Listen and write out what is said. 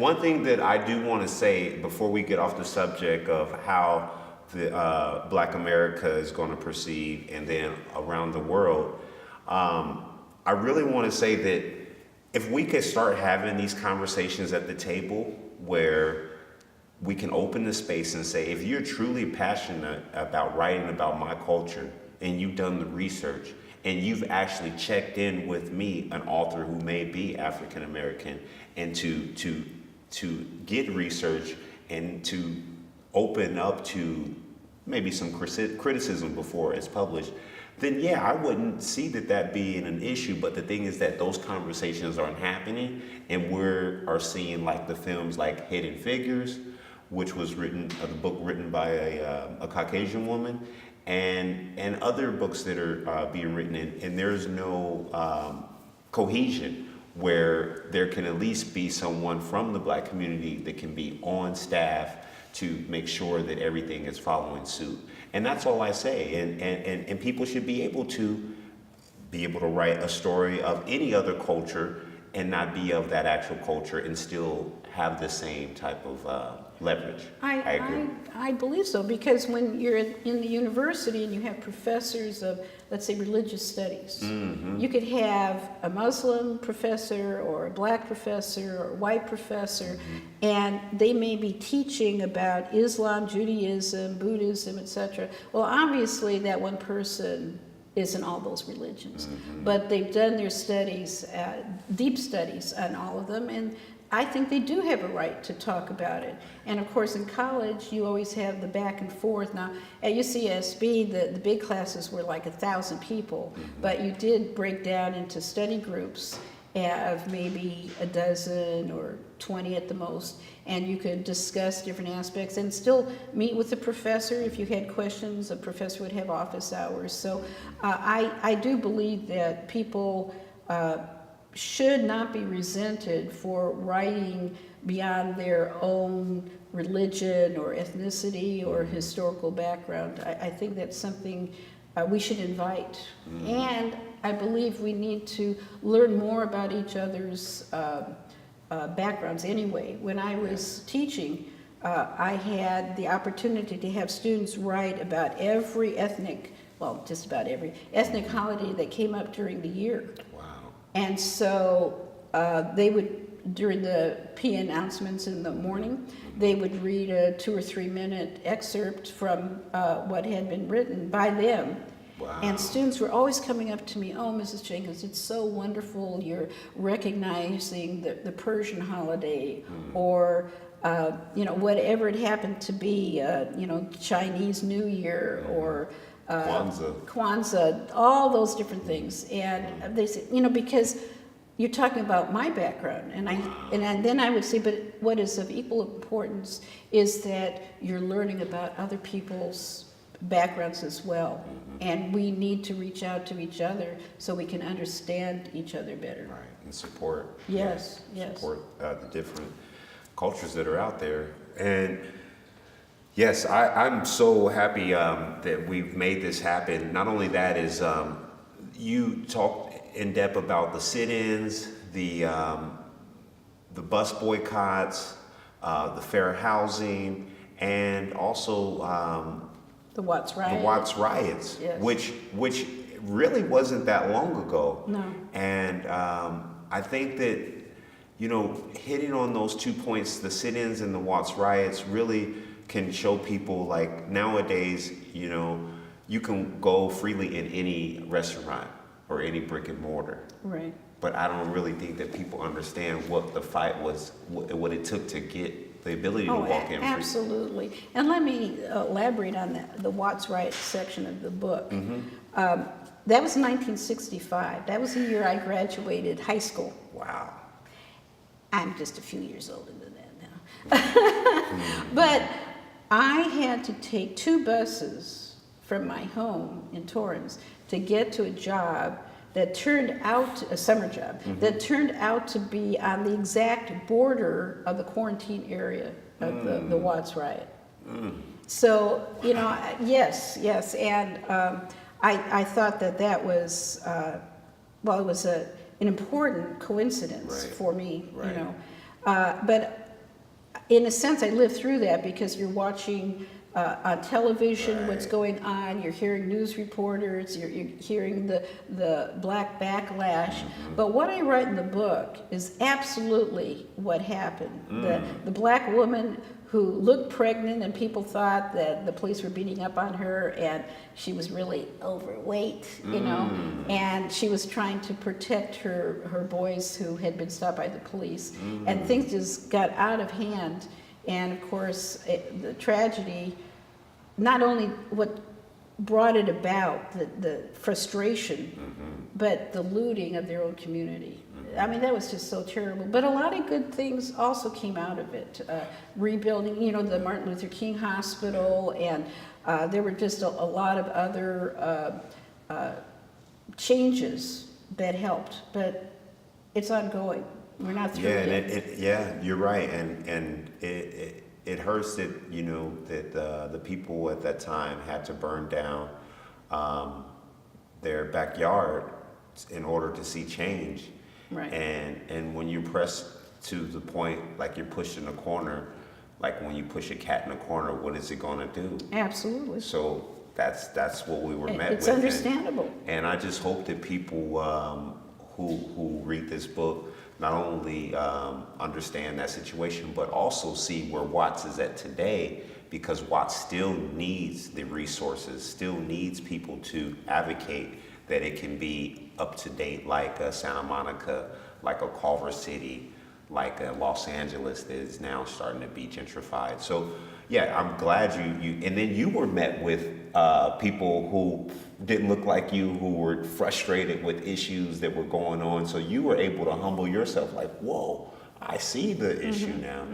one thing that I do want to say before we get off the subject of how the Black America is going to proceed, and then around the world, I really want to say that if we could start having these conversations at the table where we can open the space and say, if you're truly passionate about writing about my culture and you've done the research and you've actually checked in with me, an author who may be African American, and to get research and to open up to maybe some criticism before it's published, then yeah, I wouldn't see that being an issue. But the thing is that those conversations aren't happening, and are seeing like the films like Hidden Figures, which was the book written by a Caucasian woman, and other books that are being written, and there's no cohesion where there can at least be someone from the Black community that can be on staff to make sure that everything is following suit. And that's all I say. And people should be able to write a story of any other culture and not be of that actual culture and still have the same type of leverage. I agree. I believe so, because when you're in the university and you have professors of, let's say, religious studies, you could have a Muslim professor or a Black professor or a white professor, and they may be teaching about Islam, Judaism, Buddhism, etc. Well, obviously that one person is in all those religions, but they've done their studies, deep studies on all of them, and I think they do have a right to talk about it. And of course, in college, you always have the back and forth. Now, at UCSB, the big classes were like 1,000 people, but you did break down into study groups of maybe a dozen or 20 at the most, and you could discuss different aspects and still meet with the professor. If you had questions, the professor would have office hours. So I do believe that people should not be resented for writing beyond their own religion or ethnicity or historical background. I think that's something we should invite. And I believe we need to learn more about each other's backgrounds anyway. When I was teaching, I had the opportunity to have students write about every just about every ethnic holiday that came up during the year. And so they would, during the P announcements in the morning, they would read a 2 or 3 minute excerpt from what had been written by them. Wow. And students were always coming up to me, "Oh, Mrs. Jenkins, it's so wonderful. You're recognizing the Persian holiday, or whatever it happened to be, Chinese New Year, or Kwanzaa, all those different things." And they said, because you're talking about my background, and then I would say, but what is of equal importance is that you're learning about other people's backgrounds as well, and we need to reach out to each other so we can understand each other better. Right, and support. Yes. Support the different cultures that are out there. And yes, I'm so happy that we've made this happen. Not only that is you talked in depth about the sit-ins, the bus boycotts, the fair housing, and also the Watts riots. The Watts riots, yes. which really wasn't that long ago. No. And I think that hitting on those 2 points, the sit-ins and the Watts riots, really can show people, like, nowadays, you can go freely in any restaurant or any brick and mortar. Right. But I don't really think that people understand what the fight was, what it took to get the ability to walk in free. Absolutely. And let me elaborate on the Watts riot section of the book. That was 1965. That was the year I graduated high school. Wow. I'm just a few years older than that now. But I had to take 2 buses from my home in Torrance to get to a job that turned out, a summer job, that turned out to be on the exact border of the quarantine area of the Watts riot. So, yes, and I thought that was, it was an important coincidence for me, but in a sense, I lived through that because you're watching on television what's going on, you're hearing news reporters, you're hearing the black backlash. But what I write in the book is absolutely what happened. The black woman who looked pregnant and people thought that the police were beating up on her and she was really overweight, you know, and she was trying to protect her boys who had been stopped by the police. And things just got out of hand. And of course, the tragedy, not only what brought it about, the frustration, but the looting of their own community. I mean, that was just so terrible. But a lot of good things also came out of it. Rebuilding, you know, the Martin Luther King Hospital, and there were just a lot of other changes that helped. But it's ongoing. We're not through yet. Yeah, you're right, and it hurts that, you know, that the people at that time had to burn down their backyard in order to see change. Right. And when you press to the point, like you're pushed in a corner, like when you push a cat in a corner, what is it going to do? Absolutely. So that's what we were met with. It's understandable. And I just hope that people who read this book not only understand that situation, but also see where Watts is at today, because Watts still needs the resources, still needs people to advocate that it can be up to date, like Santa Monica, like a Culver City, like Los Angeles that is now starting to be gentrified. So yeah, I'm glad you and then you were met with people who didn't look like you, who were frustrated with issues that were going on. So you were able to humble yourself, like, whoa, I see the issue now.